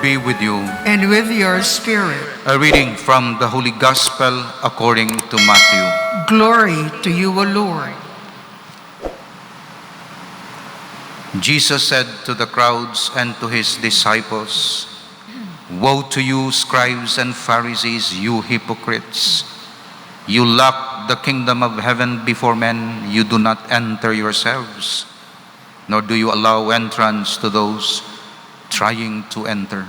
be with you. and with your spirit. A reading from the Holy Gospel according to Matthew. Glory to you, O Lord. Jesus said to the crowds and to his disciples, "Woe to you, scribes and Pharisees, you hypocrites! You lock the kingdom of heaven before men. You do not enter yourselves, nor do you allow entrance to those trying to enter.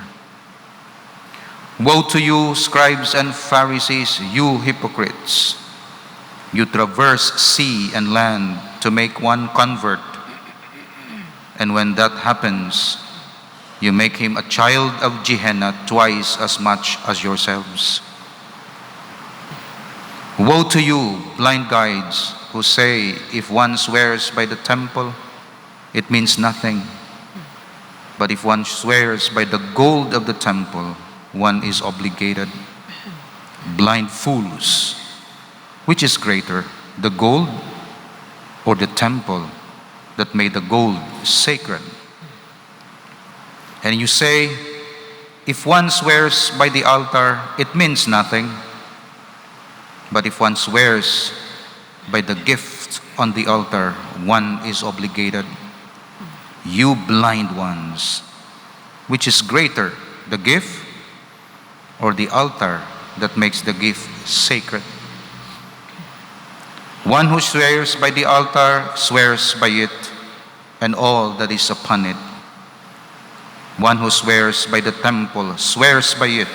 Woe to you, scribes and Pharisees, you hypocrites! You traverse sea and land to make one convert, and when that happens, you make him a child of Gehenna twice as much as yourselves. Woe to you, blind guides, who say, if one swears by the temple, it means nothing. But if one swears by the gold of the temple, one is obligated. Blind fools, which is greater, the gold or the temple that made the gold sacred? And you say, if one swears by the altar, it means nothing. But if one swears by the gift on the altar, one is obligated. You blind ones, which is greater, the gift or the altar that makes the gift sacred? One who swears by the altar swears by it and all that is upon it. One who swears by the temple swears by it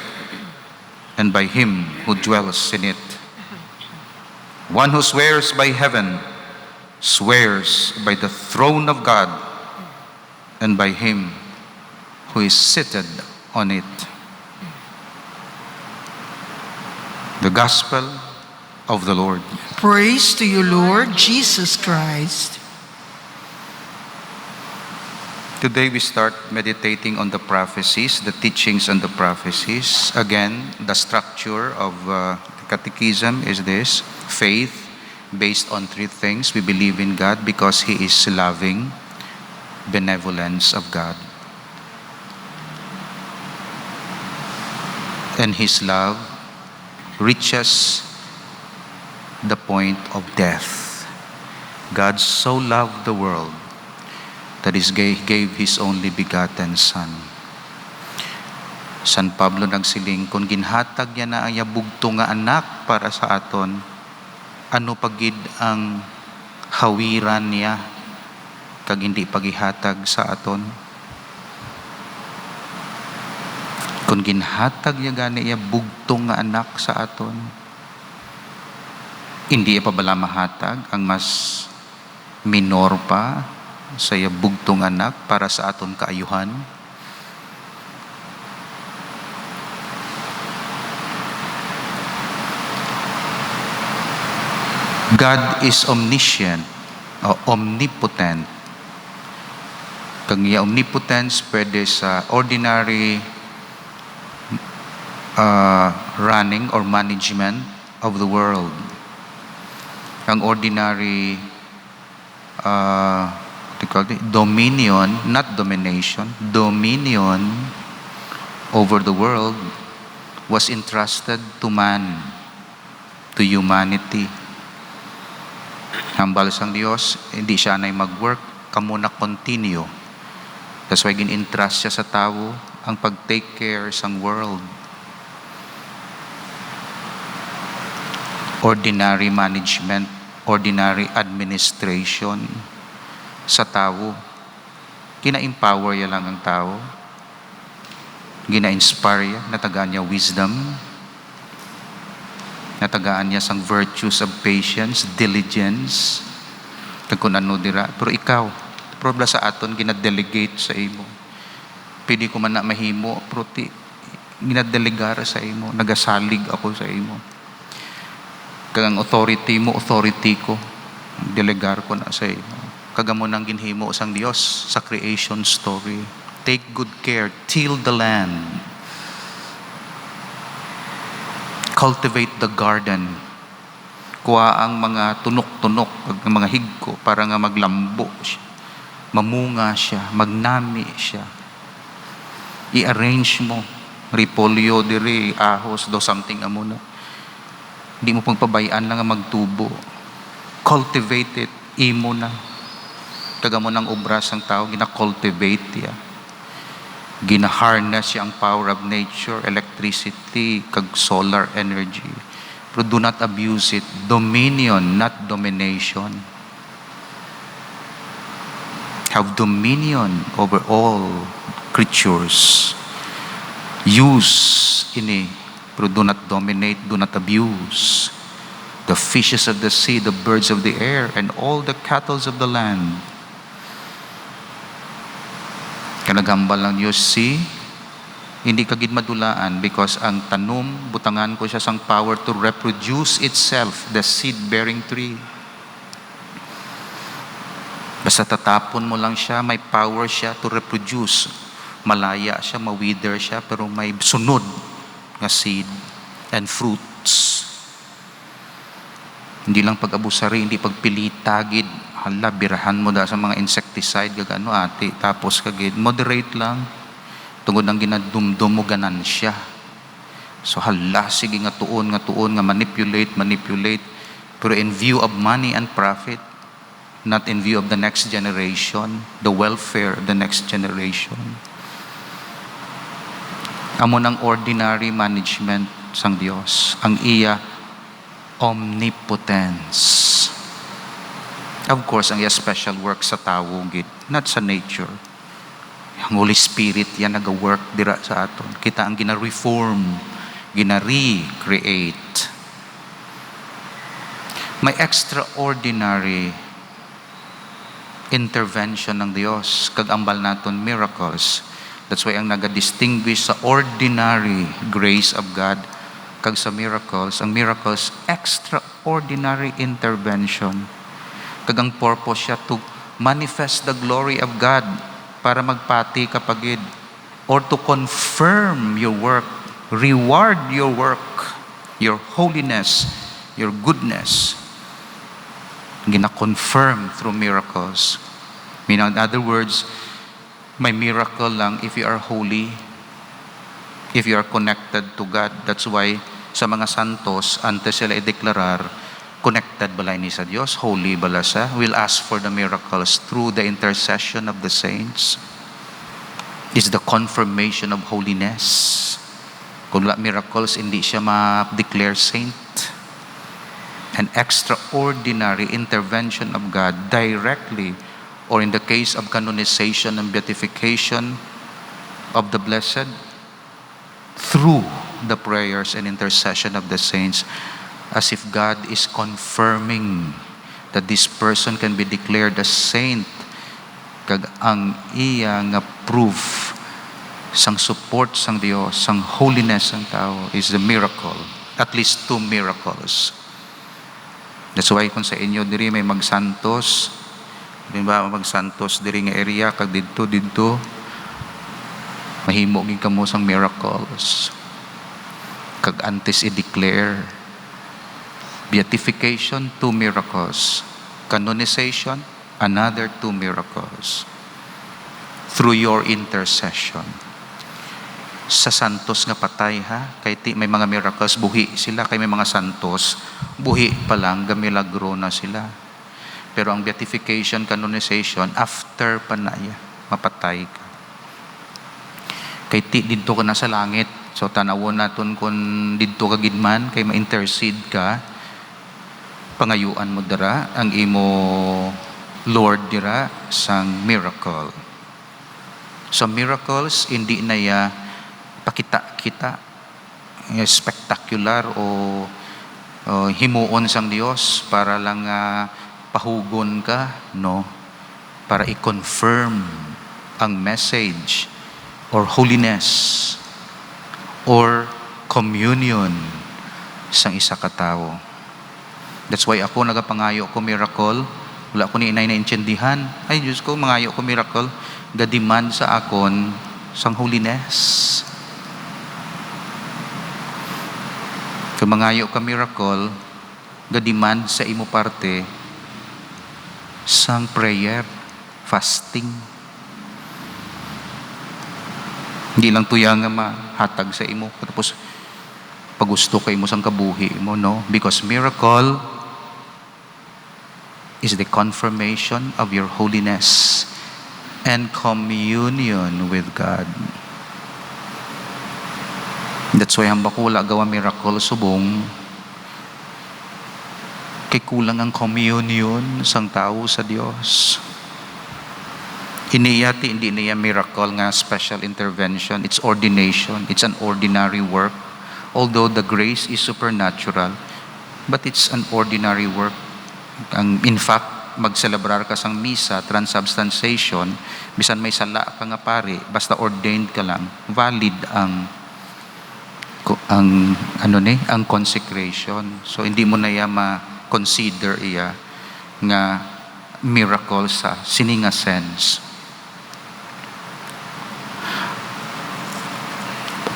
and by him who dwells in it. One who swears by heaven swears by the throne of God and by him who is seated on it. The Gospel of the Lord. Praise to you, Lord Jesus Christ. Today we start meditating on the prophecies, the teachings on the prophecies. Again, the structure of the catechism is this: faith based on three things. We believe in God because He is loving, benevolence of God, and His love reaches the point of death. God so loved the world that He gave His only begotten Son. San Pablo nagsiling, kung ginhatag niya na ang bugto nga anak para sa aton, ano pagid ang hawiran niya kag hindi pagihatag sa aton? Kung ginhatag niya gani iya bugto nga anak sa aton, hindi pa bala mahatag ang mas minor pa sa iya bugtong anak para sa aton kaayuhan? God is omniscient o omnipotent. Kang iya omnipotence pwede sa ordinary running or management of the world. Ang ordinary dominion, not domination, dominion over the world was entrusted to man, to humanity. Hambal sang Dios, hindi siya na mag-work, kamo na continue. That's why gin-entrust siya sa tao ang pag-take care sang world. Ordinary management, ordinary administration sa tao. Gina-empower niya lang ang tao. Gina-inspire niya, natagaan niya wisdom, natagaan niya sang virtues of patience, diligence, kung ano dira. Pero ikaw, probla sa aton, gina-delegate sa imo. Pwede ko man na mahimo, pero gina-delegar sa imo. Nagasalig ako sa imo. Kagang authority mo, authority ko. Delegar ko na sa imo. Kagamo nang ginhimo sang Dios sa creation story. Take good care, till the land. Cultivate the garden. Kuha ang mga tunok-tunok, ang mga higko para nga maglambo siya. Mamunga siya, magnami siya. I-arrange mo. Repolyo diri, ahos, do something amo na. Hindi mo pagpabayaan lang ang magtubo. Cultivate it. Imo na. Taga mo ng obras ang tao, gina-cultivate ya. Gina-harness ya ang power of nature, electricity, kag solar energy. Pero do not abuse it. Dominion, not domination. Have dominion over all creatures. Use ini, pero do not dominate, do not abuse. The fishes of the sea, the birds of the air, and all the cattle of the land. Kanagambal lang Diyos, see, hindi kagid madulaan because ang tanom, butangan ko siya sang power to reproduce itself, the seed-bearing tree. Basta tatapon mo lang siya, may power siya to reproduce. Malaya siya, mawither siya, pero may sunod na seed and fruits. Hindi lang pag-abusari, hindi pagpilitagid. Hala, birahan mo da sa mga insecticide, gagano ate. Tapos kagid, moderate lang. Tungod ang ginadumdum mo, ganan siya. So hala, sige nga tuon, nga manipulate. Pero in view of money and profit, not in view of the next generation, the welfare of the next generation. Amo ng ordinary management sang Dios, ang iya omnipotence. Of course, ang iya special work sa tao, gid, not sa nature. Ang Holy Spirit yan nag-work dira sa aton. Kita ang gina-reform, gina-recreate. May extraordinary intervention ng Diyos, kag-ambal naton miracles. That's why ang naga-distinguish sa ordinary grace of God kag sa miracles, ang miracles extraordinary intervention. Kag ang purpose siya to manifest the glory of God para magpati kapagid or to confirm your work, reward your work, your holiness, your goodness. Gina-confirm through miracles. Meaning, in other words, may miracle lang if you are holy, if you are connected to God. That's why sa mga santos, antes sila i-deklarar, connected balay ni sa Diyos, holy bala siya, will ask for the miracles through the intercession of the saints. Is the confirmation of holiness. Kung wala miracles, hindi siya ma-declare saint. An extraordinary intervention of God directly, or in the case of canonization and beatification of the blessed, through the prayers and intercession of the saints, as if God is confirming that this person can be declared a saint, kag ang iya nga proof sang support sang Dios, sang holiness sang tao is the miracle, at least 2 miracles. That's why kung sa inyo diri may magsantos, ba magsantos diri nga area kag didto mahimo gid kamo sang miracles. Kag antes i-declare beatification, 2 miracles. Canonization, another 2 miracles. Through your intercession. Sa santos nga patay ha, kay may mga miracles, buhi sila, kay may mga santos, buhi pa lang, gamilagro na sila. Pero ang beatification, canonization, after pa na ya, mapatay ka. Kay dito ka na sa langit, so tanawon naton kung dito ka gidman, kay ma-intercede ka, pangayuan mo dira, ang imo Lord dira, sang miracle. So miracles, hindi na ya pakita-kita, spectacular o himuon sang Dios para lang pahugon ka, no? Para i-confirm ang message or holiness or communion sang isa ka tao. That's why ako nagapangayo ko miracle, wala ko ni inay na intindihan. Ay Diyos ko, mangayo ko miracle, ga-demand sa akon sang holiness. Kung mangayo ka miracle, ga-demand sa imo parte sang prayer, fasting. Hindi lang tuya nga mahatag sa imo. Tapos, pagusto kay mo sang kabuhi mo, no? Because miracle is the confirmation of your holiness and communion with God. That's why hambak wala gawa miracle subong, kay kulang ang communion sang tao sa Dios. Iniyati hindi niya miracle nga special intervention. It's ordination. It's an ordinary work. Although the grace is supernatural, but it's an ordinary work. In fact, magselebrar ka sang misa, transubstantiation, bisan may sala ka nga pare, basta ordained ka lang, valid ang consecration. So hindi mo na iya ma-consider iya nga miracle sa sininga sense.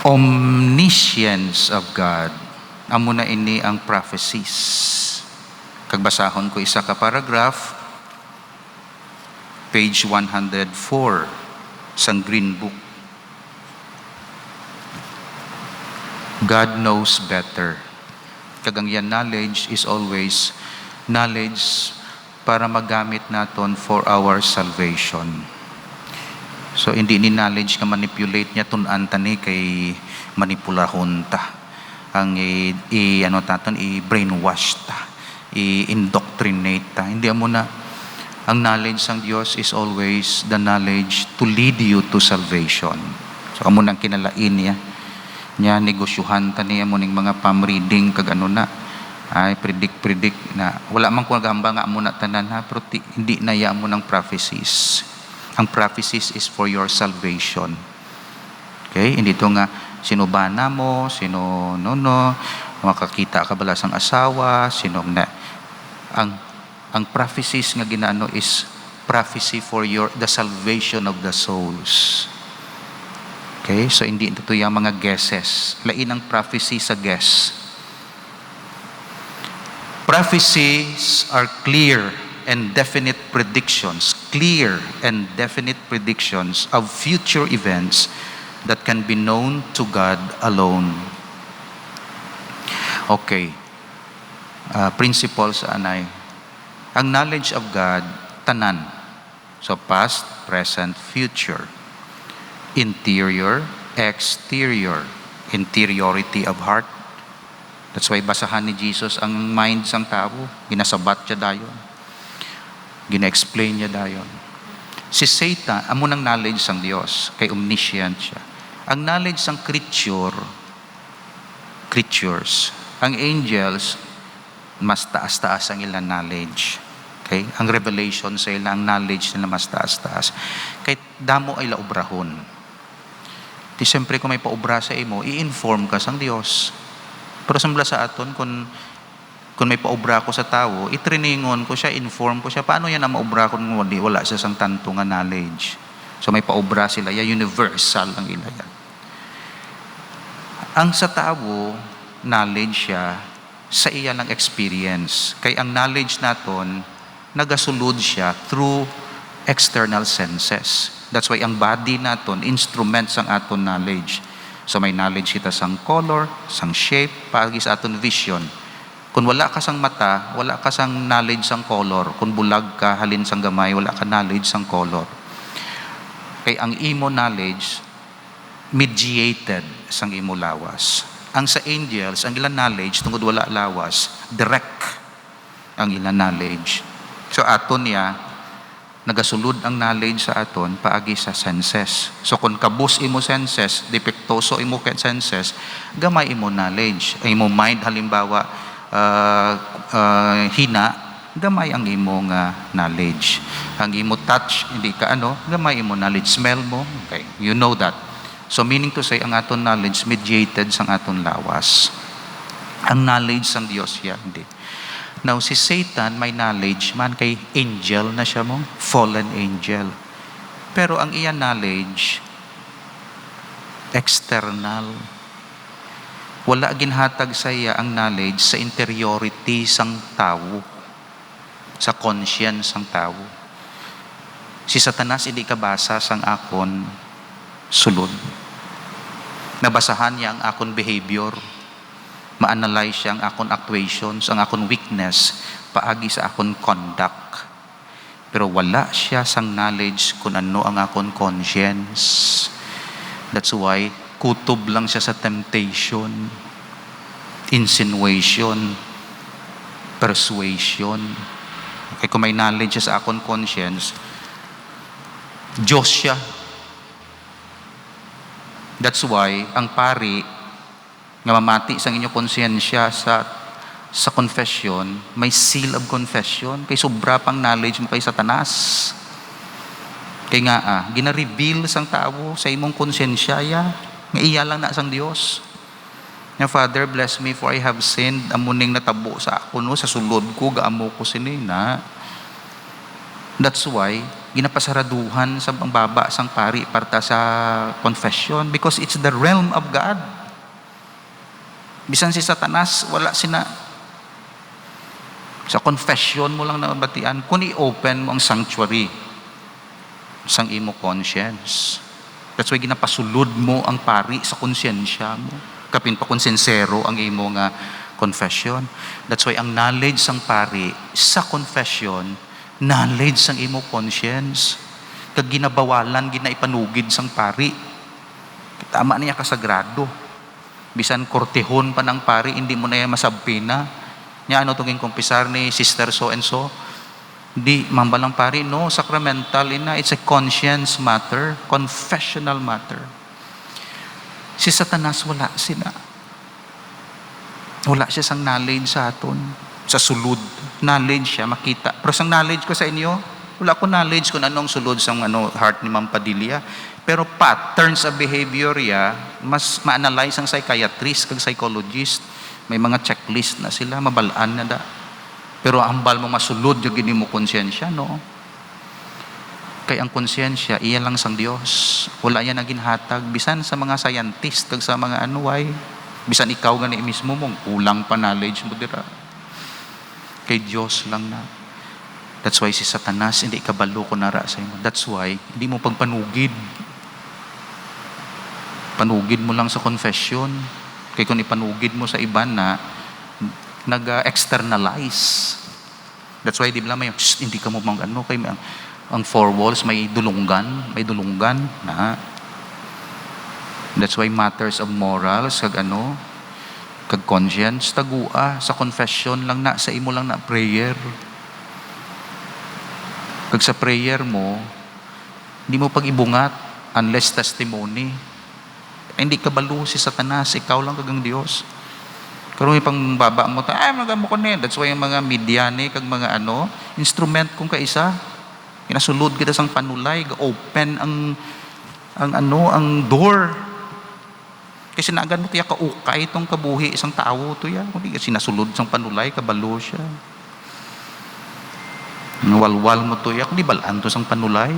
Omniscience of God, amo na ini ang prophecies. Kagbasahon ko isa ka paragraph, page 104 sang Green Book. God knows better. Kagangyan knowledge is always knowledge para magamit naton for our salvation. So hindi ni knowledge nga manipulate niya tunan tani kay manipulahon ta. Ang i-brainwash ta, i-indoctrinate ta. Hindi mo na. Ang knowledge ng Diyos is always the knowledge to lead you to salvation. So amo nang kinalain niya. Nya negosyuhan ta niya mo ning mga pam-reading kag ay predict na wala man ko gamba nga amo na tanan ha, pero hindi na ya mo ng prophecies. Ang prophecies is for your salvation. Okay? Hindi to nga sinubana mo, sino makakita ka bala sang asawa, ang prophecies nga ginano is prophecy for the salvation of the souls. Okay? So hindi ito yung mga guesses. Lain ang prophecy sa guess. Prophecies are clear and definite predictions of future events that can be known to God alone. Okay. Principles anay. Ang knowledge of God, tanan. So past, present, future. Interior, exterior. Interiority of heart. That's why basahan ni Jesus ang mind sang tao. Ginasabat siya dayon. Gina-explain niya dayon. Si Satan, amo ng knowledge sang Dios, kay omniscient siya. Ang knowledge sang creatures, ang angels, mas taas-taas ang ilang knowledge. Okay? Ang revelation sa ilang knowledge nila mas taas-taas. Kay damo ay laubrahon. Di siyempre kung may paubra sa imo, i-inform ka sang Dios. Pero sambla sa aton, kung may paubra ko sa tao, itriningon ko siya, inform ko siya, paano yan ang maubra ko nung wala siya sang tanto nga knowledge. So may paubra sila, universal ang ilayan. Ang sa tao, knowledge siya, sa iya ng experience. Kaya ang knowledge naton, nagasulod siya through external senses. That's why ang body naton, instruments ang aton knowledge. So may knowledge kita sang color, sang shape, pagi sa aton vision. Kung wala ka sang mata, wala ka sang knowledge sang color. Kung bulag ka, halin sang gamay, wala ka knowledge sang color. Kaya ang imo knowledge, mediated sang imo lawas. Ang sa angels, ang ilang knowledge, tungkol wala lawas, direct ang ilang knowledge. So aton niya, nagasulod ang knowledge sa aton, paagi sa senses. So kung kabus imo senses, depektoso imo senses, gamay imo knowledge. Ang imo mind, halimbawa, hina, gamay ang imong knowledge. Ang imo touch, hindi ka gamay imo knowledge. Smell mo, okay, you know that. So meaning to say, ang aton knowledge mediated sang aton lawas. Ang knowledge sang Dios ya, hindi. Now si Satan may knowledge man kay angel na siya mo, fallen angel. Pero ang iya knowledge external. Wala ginhatag sa iya ang knowledge sa interiority sang tao, sa conscience sang tao. Si Satanas hindi kabasa sang akon sulod. Nabasahan niya ang akong behavior. Ma-analyze siya ang akong actuations, ang akong weakness, paagi sa akong conduct. Pero wala siya sang knowledge kung ano ang akong conscience. That's why, kutob lang siya sa temptation, insinuation, persuasion. Kaya kung may knowledge siya sa akong conscience, Diyos siya. That's why, ang pari, nga mamati sa inyong konsensya sa confession, may seal of confession, kay sobra pang knowledge mo kay Satanas. Kaya nga, gina-reveal sang tao sa imong konsensya, nga iya lang na sang Dios. Nga, Father, bless me for I have sinned, amuning natabo sa ako, no, sa sulod ko, gaamo ko sinina. That's why, ginapasaraduhan sa baba sang pari parta sa confession, because it's the realm of God. Bisan si Satanas, wala sina. Sa confession mo lang nabatian, kung i-open mo ang sanctuary, sang imo conscience. That's why ginapasulod mo ang pari sa konsyensya mo. Kapin pa kung sincero ang imo nga confession. That's why ang knowledge sang pari sa confession, knowledge sang imo conscience. Kag ginabawalan, ginaipanugid sang pari. Tama niya kasagrado. Bisan kortehon pa ng pari, hindi mo na yan masabpi na. Nya ano tunging kumpisar ni sister so and so? Di, mambalang pari, no, sacramental ina, it's a conscience matter, confessional matter. Si Satanas, wala sila. Wala siya sang knowledge sa aton, sa sulod. Knowledge siya, makita. Pero sang knowledge ko sa inyo, wala ko knowledge kung anong sulod sang heart ni Ma'am Padilla. Pero patterns of behavior mas ma-analyze ang psychiatrist kag psychologist. May mga checklist na sila, mabalaan na da. Pero ambal mo masulod yung gini mo konsyensya, no? Kaya ang konsyensya, iya lang sang Dios. Wala yan naging hatag. Bisan sa mga scientist, kag sa mga bisan ikaw gani mismo mong kulang pa knowledge mo dira. Kay Dios lang na. That's why si Satanas, hindi kabalo ko nara sa imo. That's why, hindi mo pagpanugid. Panugid mo lang sa confession. Kaya kung ipanugid mo sa iba na, nag-externalize. That's why, di ba may, hindi ka mo kay ang four walls, may dulunggan na. That's why matters of morals, kag conscience, tagua, sa confession lang na, sa imo lang na prayer. Kag sa prayer mo, hindi mo pag-ibungat unless testimony. Hindi ka balo si Satanas, ikaw lang kagang Dios. Pero may pang baba mo, magamo ko na. That's why yung mga medyane, kag mga instrument kung kaisa, inasulod kita sang panulay, open ang door. Kasi nagan mo tiya kaukay itong kabuhi isang tao to ya. Kung di sinasulod sang panulay, kabalo siya. Nawalwal mo to ya, kung di balaan to sang panulay.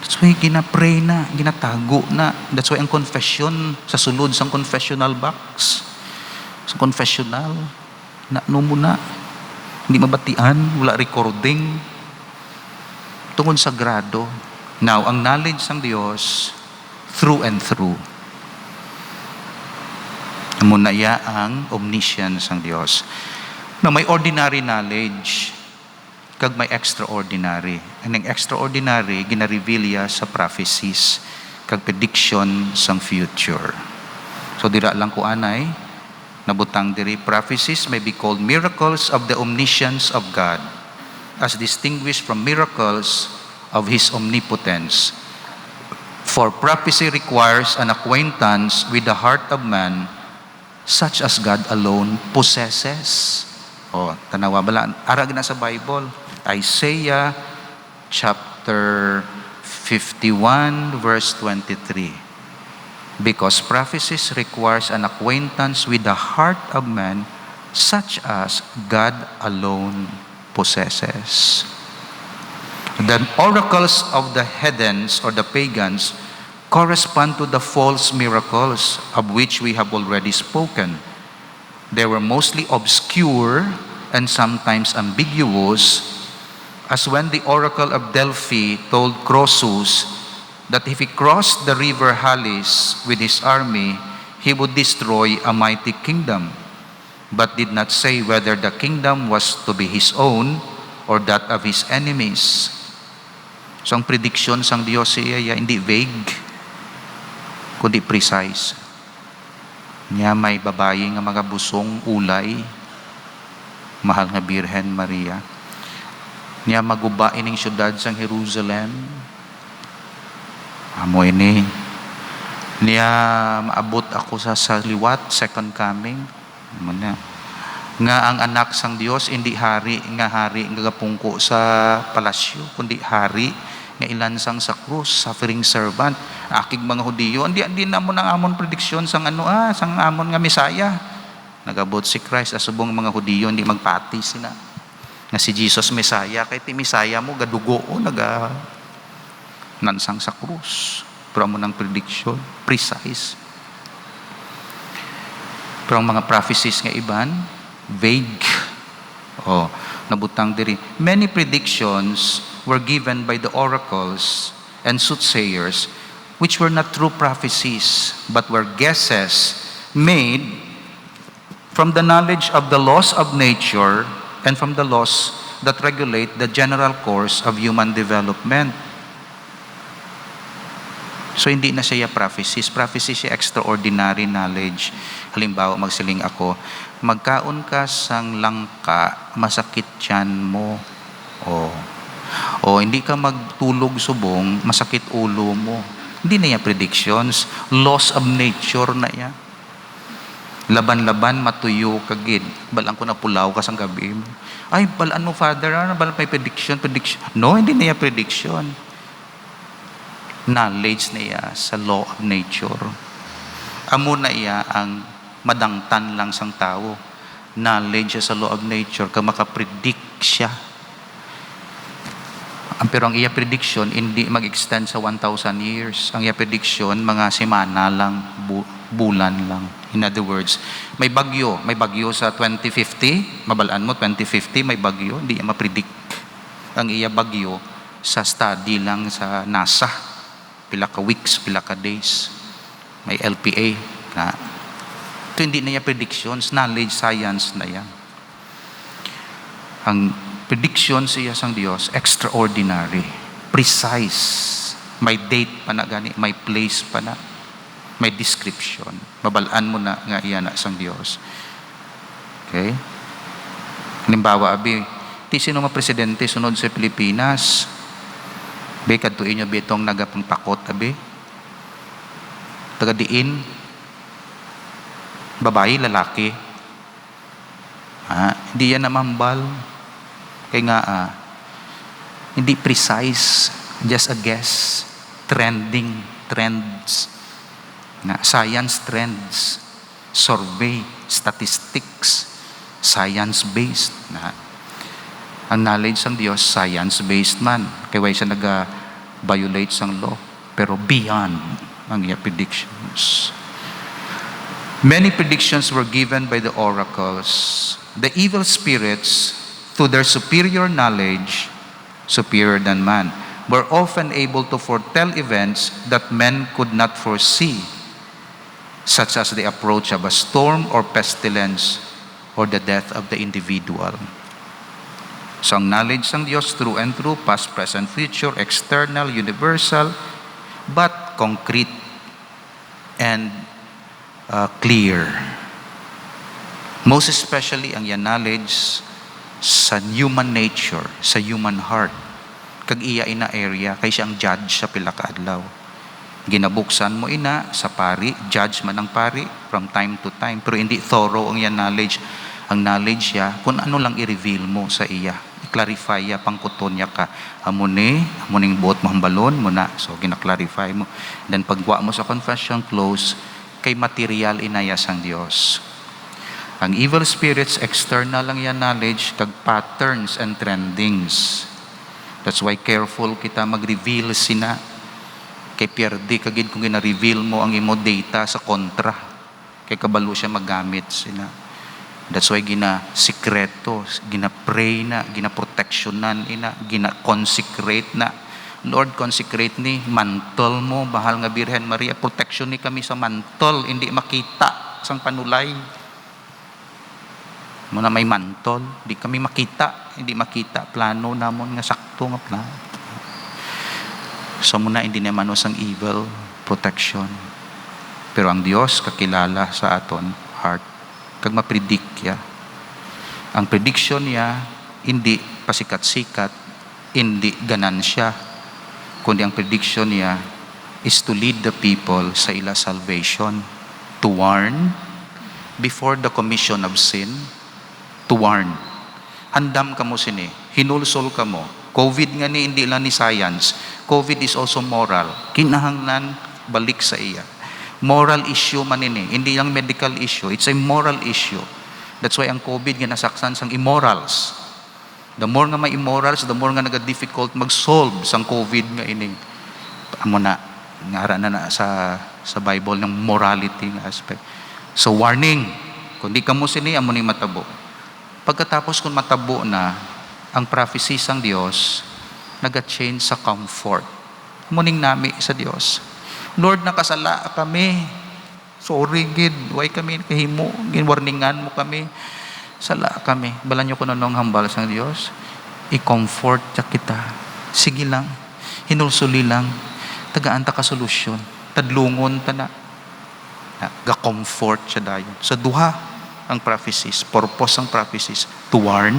That's why ginapray na, ginatago na. That's why ang confession, sa sulod sang confessional box, sa confessional, mo na. Hindi mabatian, wala recording. Tungod sagrado. Now, ang knowledge ng Diyos, through and through. Muna ang omniscience ng Diyos. Now, may ordinary knowledge, kag may extraordinary. And ang extraordinary, gina-reveal ya sa prophecies, kag prediction sang future. So, dira lang ko anay, nabutang diri, prophecies may be called miracles of the omniscience of God, as distinguished from miracles of His omnipotence. For prophecy requires an acquaintance with the heart of man, such as God alone possesses. Tanawa bala, arag na sa Bible. Isaiah chapter 51 verse 23. Because prophecies requires an acquaintance with the heart of man, such as God alone possesses. The oracles of the heathens or the pagans correspond to the false miracles of which we have already spoken. They were mostly obscure and sometimes ambiguous, as when the oracle of Delphi told Croesus that if he crossed the river Halis with his army, he would destroy a mighty kingdom, but did not say whether the kingdom was to be his own or that of his enemies. So ang prediction sang Dios siya hindi vague, kundi precise. Niya may babayi nga mga busong ulay, mahal nga Birhen Maria. Niya maguba ining syudad sang Jerusalem. Amo ini. Niya maabot ako sa liwat, second coming. Muna. Nga ang anak sang Dios hindi hari nga gapungko sa palasyo, kundi hari nga ilansang sa krus, suffering servant. Akig mga Hudiyo, hindi na mo nang amon prediksyon sang sang amon nga Misaya. Nagabot si Christ asubong mga Hudiyo hindi magpati sina nga si Jesus Misaya, kay ti Misaya mo gadugo nansang sa krus. Pero mo ng prediction precise. Pero ang mga prophecies nga iban vague. Nabutang diri. Many predictions were given by the oracles and soothsayers, which were not true prophecies, but were guesses made from the knowledge of the laws of nature and from the laws that regulate the general course of human development. So hindi na siya prophecies. Prophecies siya extraordinary knowledge. Halimbawa, magsiling ako, magkaon ka sang langka, masakit tiyan mo. O hindi ka magtulog subong, masakit ulo mo. Hindi na yan predictions. Laws of nature na yan. Laban-laban, matuyo kagid. Balaan ko na pulaw ka sang gabi mo. Ay, balaan mo, Father, balaan may prediction. No, hindi na yan prediction. Knowledge na iya sa law of nature. Amo na iya ang madangtan lang sang tao. Knowledge sa law of nature, ka makapredict siya. Pero ang iya prediction, hindi mag-extend sa 1,000 years. Ang iya prediction, mga semana lang, bulan lang. In other words, may bagyo sa 2050, mabalaan mo, 2050, may bagyo, hindi iya mapredict. Ang iya bagyo, sa study lang sa NASA. Pila ka weeks, pila ka days. May LPA na. Ito hindi na yan predictions, knowledge, science na yan. Ang predictions siya sang Diyos, extraordinary, precise. May date pa na gani, may place pa na, may description. Babalaan mo na nga iyan na sang Diyos. Okay? Halimbawa, di sino mga presidente sunod sa Pilipinas? Kadtuin nyo bitong nagapang pakot, taga diin, babae, lalaki. Hindi yan namambal. Kaya nga, hindi precise, just a guess. Trends. Science trends. Survey, statistics, science-based. Ang knowledge ng Diyos, science-based man. Kaya siya nag-violate sang law. Pero beyond ang iya predictions. Many predictions were given by the oracles. The evil spirits, through their superior knowledge, superior than man, were often able to foretell events that men could not foresee, such as the approach of a storm or pestilence or the death of the individual. So ang knowledge ng Diyos through and through, past, present, future, external, universal, but concrete and clear. Most especially ang yan knowledge sa human nature, sa human heart. Kag iya ina area, kay siya ang judge sa pila ka adlaw. Ginabuksan mo ina sa pari, judge man ang pari from time to time, pero hindi thorough ang yan knowledge. Ang knowledge siya, kung ano lang i-reveal mo sa iya. I-clarify ya, pangkuton niya ka. Amuning buot mo hambalon mo na. So, gina-clarify mo. Then, pagwa mo sa confession close, kay material inayas ang Diyos. Ang evil spirits, external lang yan knowledge, kag patterns and trendings. That's why careful kita mag-reveal sina. Kay pierdi kagid kung gina-reveal mo ang imo data sa kontra. Kay kabalo siya magamit sina. That's why gina-sikreto, gina-pray na, gina-protectionan ina, gina-consecrate na. Lord, consecrate ni mantle mo, bahal nga Birhen Maria, protection ni kami sa mantle, hindi makita sang panulay. Muna may mantle, hindi kami makita, plano namon nga sakto nga plano. So muna hindi naman sang evil protection. Pero ang Dios kakilala sa aton heart, kag mapredict ya. Ang prediction niya, hindi pasikat-sikat, hindi ganansya, kundi ang prediction niya is to lead the people sa ila salvation, to warn before the commission of sin, to warn. Handam ka mo sini, hinulsol ka mo. COVID nga ni, hindi lang ni science. COVID is also moral. Kinahanglan balik sa iya. Moral issue man ini, hindi lang medical issue. It's a moral issue. That's why ang COVID nga nasaksan sang immorals. The more nga may immorals, the more nga naga-difficult mag-solve sang COVID nga ini. Amo na, ngara na sa Bible ng morality nga aspect. So warning, kung di ka mo sini, amo ni matabo. Pagkatapos kung matabo na, ang prophecy sang Dios naga-change sa comfort. Amo ning nami sa Dios. Lord, nakasala kami. Sorry, gid. Why kami kahimo? Ginwarningan mo kami. Sala kami. Balan nyo ko nung hambal sang Diyos. I-comfort siya kita. Sige lang. Hinulsuli lang. Tagaan ta ka solusyon. Tadlungon ta na. Ga-comfort siya dayon. Sa duha ang prophecies. Purpose ang prophecies. To warn.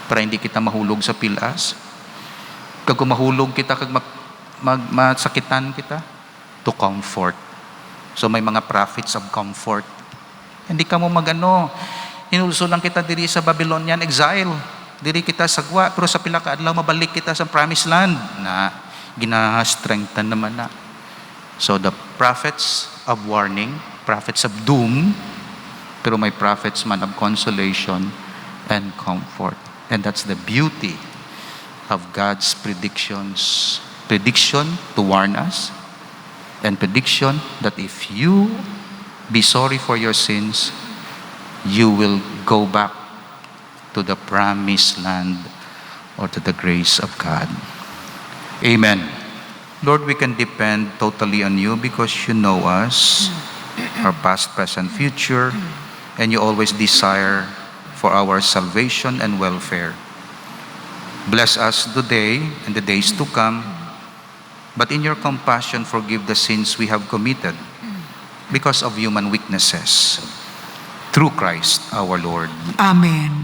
Para hindi kita mahulog sa pilas. Kag mahulog kita, kag masakitan kita. To comfort. So may mga prophets of comfort. Hindi ka mo magano. Hinulso lang kita diri sa Babylonian exile. Diri kita sagwa, pero sa pila ka adlaw mabalik kita sa promised land na gina-strengthen naman na. So the prophets of warning, prophets of doom, pero may prophets man of consolation and comfort. And that's the beauty of God's predictions. Prediction to warn us, and prediction that if you be sorry for your sins, you will go back to the promised land or to the grace of God. Amen. Lord, we can depend totally on you because you know us, our past, present, future, and you always desire for our salvation and welfare. Bless us today and the days to come, but in your compassion, forgive the sins we have committed because of human weaknesses. Through Christ our Lord. Amen.